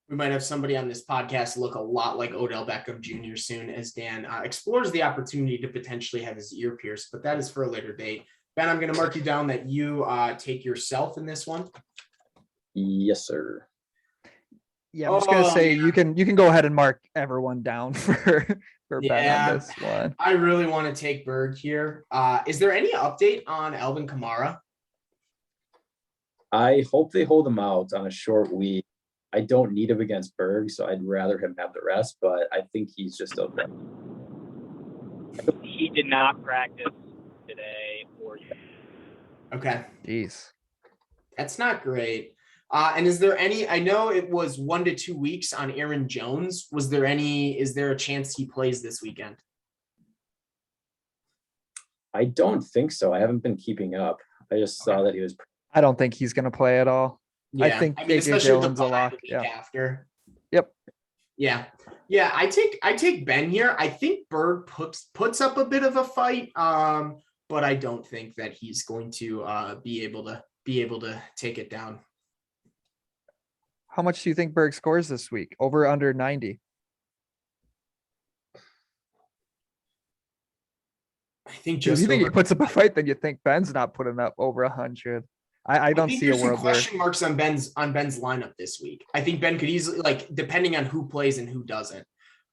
We might have somebody on this podcast look a lot like Odell Beckham Jr. soon as Dan explores the opportunity to potentially have his ear pierced, but that is for a later date. Ben, I'm going to mark you down that you take yourself in this one. Yes, sir. Yeah, I'm just gonna say you can go ahead and mark everyone down for Ben on this one. I really want to take Berg here. Is there any update on Alvin Kamara? I hope they hold him out on a short week. I don't need him against Berg, so I'd rather him have the rest, but I think he's just okay. He did not practice today or Okay. Jeez. That's not great. And is there any, I know it was 1 to 2 weeks on Aaron Jones. Is there a chance he plays this weekend? I don't think so. I haven't been keeping up. I just saw that he was. I don't think he's gonna play at all. Yeah. I think AJ especially Dillon's a lock. Yeah. After. Yep. Yeah. Yeah. I take Ben here. I think Berg puts up a bit of a fight. But I don't think that he's going to be able to take it down. How much do you think Berg scores this week? Over under 90? I think If just you think over, he puts up a fight, then you think Ben's not putting up over 100. I don't think see a there's some world where question marks on Ben's lineup this week. I think Ben could easily, depending on who plays and who doesn't.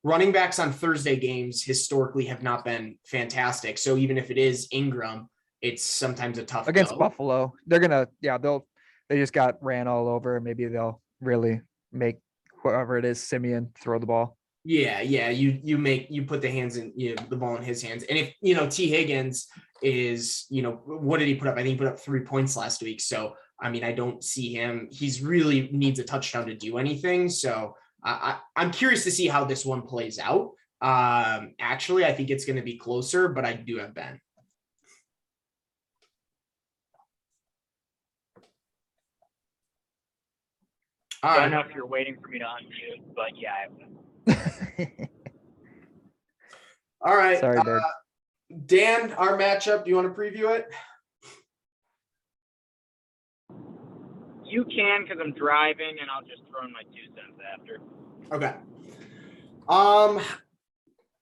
Running backs on Thursday games historically have not been fantastic. So even if it is Ingram, it's sometimes a tough against go. Buffalo, they just got ran all over. Maybe they'll really make whoever it is, Simeon, throw the ball. Yeah. You put the ball in his hands. And if, T Higgins is, what did he put up? I think he put up 3 points last week. So, I mean, I don't see him. He's really needs a touchdown to do anything. So I'm curious to see how this one plays out. Actually, I think it's going to be closer, but I do have Ben. I don't know if you're waiting for me to unmute, but yeah, I have. All right. Sorry, Berg. Dan, our matchup, do you want to preview it? You can, because I'm driving, and I'll just throw in my 2 cents after. Okay.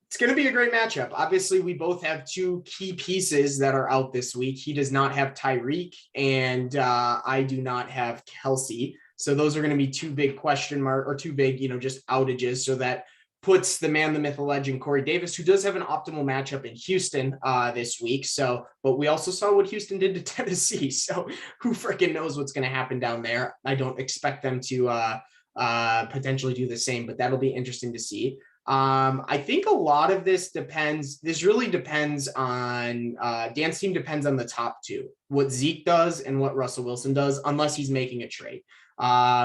It's going to be a great matchup. Obviously, we both have 2 key pieces that are out this week. He does not have Tyreek, and I do not have Kelsey. So those are going to be 2 big question mark or 2 big, just outages. So that puts the man, the myth, the legend, Corey Davis, who does have an optimal matchup in Houston this week. So, but we also saw what Houston did to Tennessee. So who freaking knows what's going to happen down there? I don't expect them to potentially do the same, but that'll be interesting to see. I think a lot of this really depends on Dan's team depends on the top 2, what Zeke does and what Russell Wilson does, unless he's making a trade.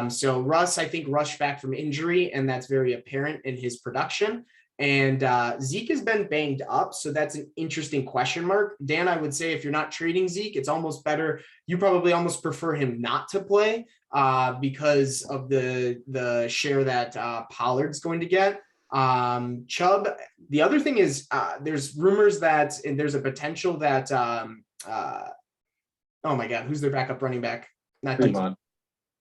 So Russ, I think, rushed back from injury, and that's very apparent in his production. And Zeke has been banged up, so that's an interesting question mark. Dan, I would say if you're not trading Zeke, it's almost better. You probably almost prefer him not to play because of the share that Pollard's going to get. Chubb, the other thing is there's rumors that, and there's a potential that oh my God, who's their backup running back? Not Kareem Hunt.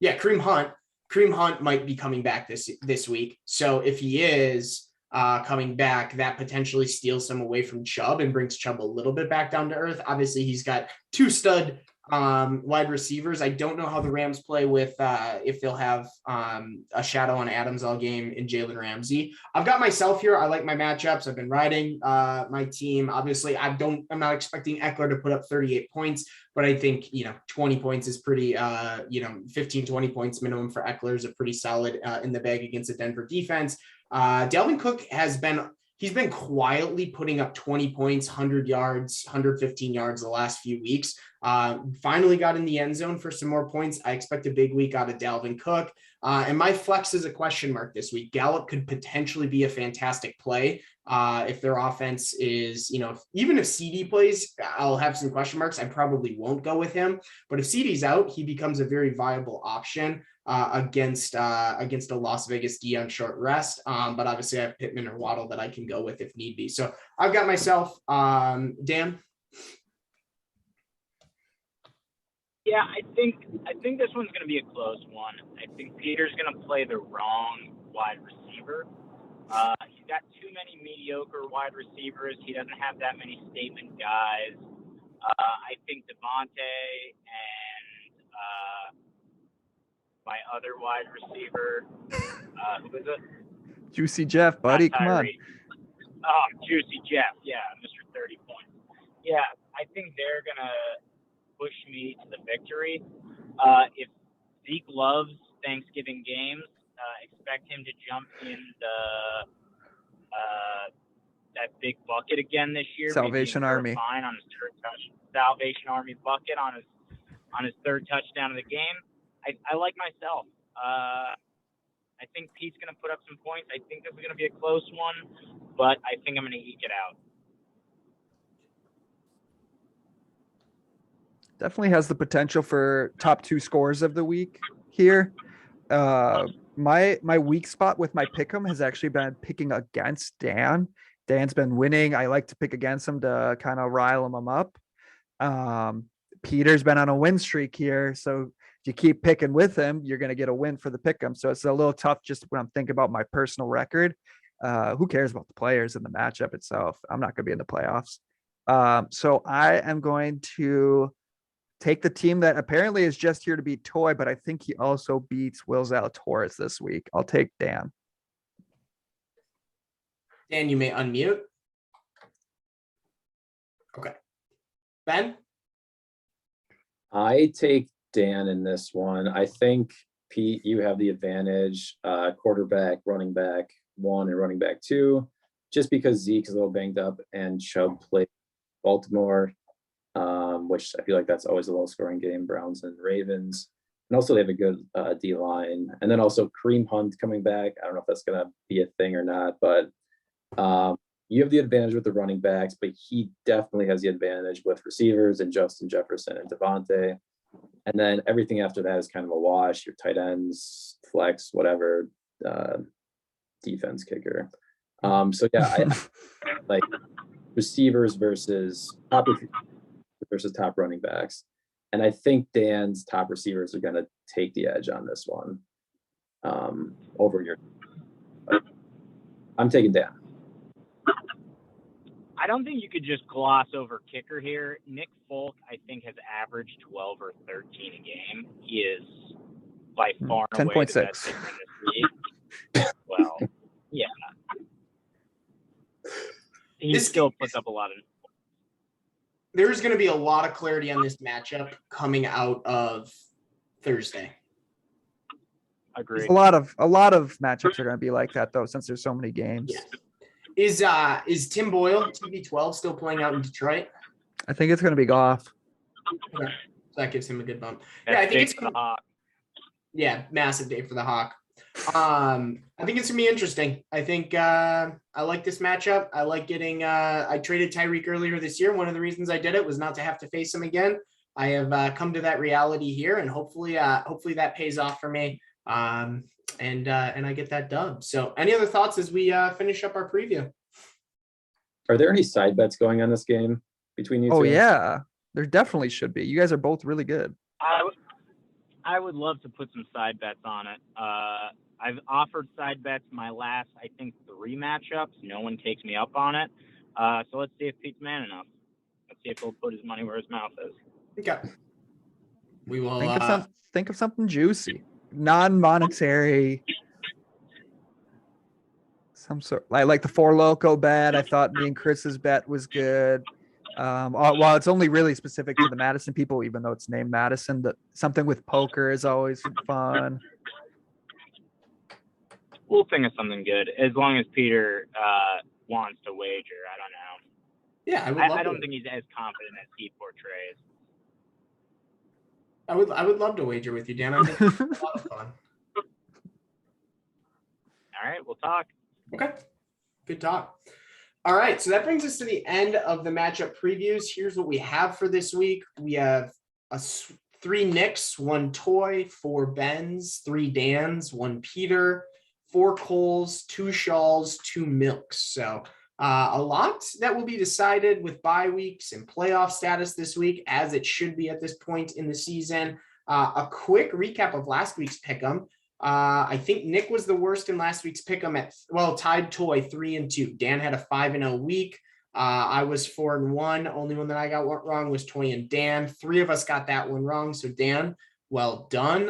Yeah, Kareem Hunt. Kareem Hunt might be coming back this week. So if he is coming back, that potentially steals some away from Chubb and brings Chubb a little bit back down to earth. Obviously, he's got 2 stud wide receivers. I don't know how the Rams play with if they'll have a shadow on Adams all game in Jalen Ramsey. I've got myself here. I like my matchups. I've been riding my team. Obviously, I'm not expecting Eckler to put up 38 points, but I think 20 points is pretty 15, 20 points minimum for Eckler is a pretty solid in the bag against the Denver defense. Dalvin Cook he's been quietly putting up 20 points, 100 yards, 115 yards the last few weeks. Finally got in the end zone for some more points. I expect a big week out of Dalvin Cook. And my flex is a question mark this week. Gallup could potentially be a fantastic play. If their offense is, even if CD plays, I'll have some question marks. I probably won't go with him. But if CD's out, he becomes a very viable option against a Las Vegas D on short rest. But obviously I have Pittman or Waddle that I can go with if need be. So I've got myself, Dan. Yeah, I think this one's going to be a close one. I think Peter's going to play the wrong wide receiver. He's got too many mediocre wide receivers. He doesn't have that many statement guys. I think Devontae and my other wide receiver, who is it? Juicy Jeff, buddy, come on. Oh, Juicy Jeff, yeah, Mr. 30 points. Yeah, I think they're going to push me to the victory. If Zeke loves Thanksgiving games, expect him to jump in that big bucket again this year. Salvation Army. Fine on his third Salvation Army bucket on his 3rd touchdown of the game. I like myself. I think Pete's going to put up some points. I think this is going to be a close one, but I think I'm going to eke it out. Definitely has the potential for top 2 scores of the week here. My weak spot with my pick'em has actually been picking against Dan. Dan's been winning. I like to pick against him to kind of rile him up. Peter's been on a win streak here, so if you keep picking with him, you're going to get a win for the pick'em. So it's a little tough just when I'm thinking about my personal record. Who cares about the players and the matchup itself? I'm not going to be in the playoffs. So I am going to take the team that apparently is just here to beat Toy, but I think he also beats Will Zalatoris this week. I'll take Dan. Dan, you may unmute. Okay. Ben? I take Dan in this one. I think, Pete, you have the advantage. Quarterback, running back 1 and running back 2, just because Zeke is a little banged up and Chubb played Baltimore, which I feel like that's always a low scoring game, Browns and Ravens. And also they have a good D line. And then also Kareem Hunt coming back. I don't know if that's going to be a thing or not, but you have the advantage with the running backs, but he definitely has the advantage with receivers and Justin Jefferson and Devontae. And then everything after that is kind of a wash. Your tight ends, flex, whatever, defense, kicker. So yeah, I like receivers versus top running backs. And I think Dan's top receivers are going to take the edge on this one over your. I'm taking Dan. I don't think you could just gloss over kicker here. Nick Folk, I think, has averaged 12 or 13 a game. He is by far and away the best 10.6. kicker in this league. Well, yeah. He This still game puts up a lot of. There's going to be a lot of clarity on this matchup coming out of Thursday. Agreed. A lot of matchups are going to be like that though, since there's so many games. Yeah. Is Tim Boyle, TB12, still playing out in Detroit? I think it's going to be Goff. Okay. So that gives him a good bump. That's Yeah, I think big it's for the Hawks. Yeah, massive day for the Hawk. I think it's gonna be interesting. I think I like this matchup. I like getting I traded Tyreek earlier this year. One of the reasons I did it was not to have to face him again. I have come to that reality here, and hopefully that pays off for me. And I get that dub. So any other thoughts as we finish up our preview? Are there any side bets going on this game between you two? Oh yeah, there definitely should be. You guys are both really good. I would love to put some side bets on it. I've offered side bets my last, I think, 3 matchups. No one takes me up on it. So let's see if Pete's man enough. Let's see if he'll put his money where his mouth is. Okay. We will Think of something juicy, non-monetary. Some sort like the Four Loco bet. I thought me and Chris's bet was good. While it's only really specific to the Madison people, even though it's named Madison, that something with poker is always fun. We'll think of something good as long as Peter wants to wager. I don't know. Yeah, I don't think he's as confident as he portrays. I would love to wager with you, Dan. I think it's a lot of fun. All right, we'll talk. Okay. Good talk. All right, so that brings us to the end of the matchup previews. Here's what we have for this week. We have 3 Nicks, 1 Toy, 4 Bens, 3 Dans, 1 Peter, 4 Coles, 2 Shawls, 2 Milks. So a lot that will be decided with bye weeks and playoff status this week, as it should be at this point in the season. A quick recap of last week's pick'em. I think Nick was the worst in last week's pick'em tied Toy 3-2. Dan had a 5-0 week. I was 4-1. Only one that I got wrong was Toy and Dan. 3 of us got that one wrong. So Dan, well done.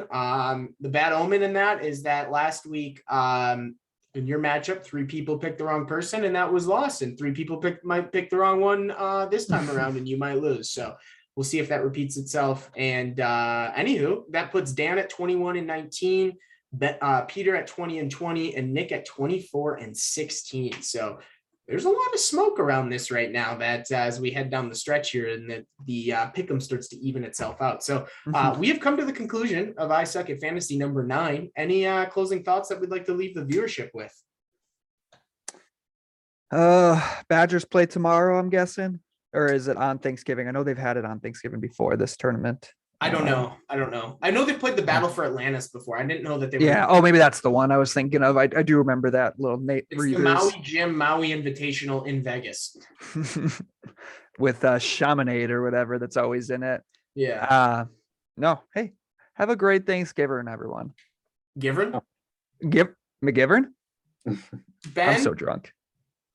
The bad omen in that is that last week, in your matchup, 3 people picked the wrong person, and that was lost. And 3 people might pick the wrong one this time around, and you might lose. So we'll see if that repeats itself. And anywho, that puts Dan at 21-19. Peter at 20-20, and Nick at 24-16. So there's a lot of smoke around this right now that as we head down the stretch here, and that the pick'em starts to even itself out. So we have come to the conclusion of I Suck at Fantasy number 9. Any closing thoughts that we'd like to leave the viewership with? Badgers play tomorrow, I'm guessing, or is it on Thanksgiving? I know they've had it on Thanksgiving before this tournament. I don't know. I know they played the Battle for Atlantis before. I didn't know that they were. Yeah. Oh, maybe that's the one I was thinking of. I do remember that little Nate It's the Maui Invitational in Vegas. with Chaminade or whatever that's always in it. Yeah. No. Hey, have a great Thanksgiving, everyone. Givern? McGivern? Ben? I'm so drunk.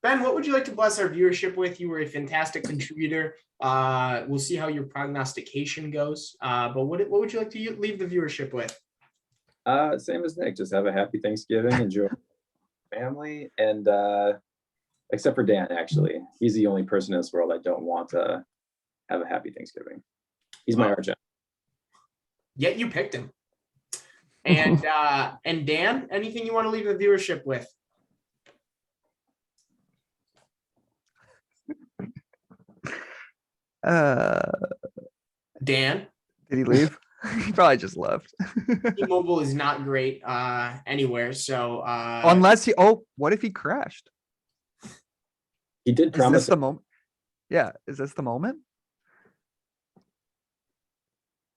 Ben, what would you like to bless our viewership with? You were a fantastic contributor. We'll see how your prognostication goes. But what would you like to leave the viewership with? Same as Nick. Just have a happy Thanksgiving. Enjoy family, and except for Dan, actually, he's the only person in this world I don't want to have a happy Thanksgiving. He's my arch. Yet you picked him. And and Dan, anything you want to leave the viewership with? Dan, did he leave? He probably just left. T-Mobile is not great anywhere. So unless what if he crashed? He did promise. Is this the moment? Yeah, is this the moment?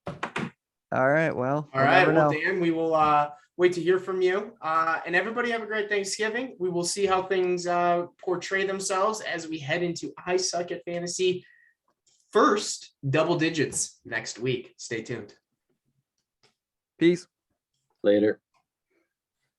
All right. Well, all right. Well, Dan, we will wait to hear from you. And everybody have a great Thanksgiving. We will see how things portray themselves as we head into I Suck at Fantasy first double digits next week. Stay tuned. Peace. Later.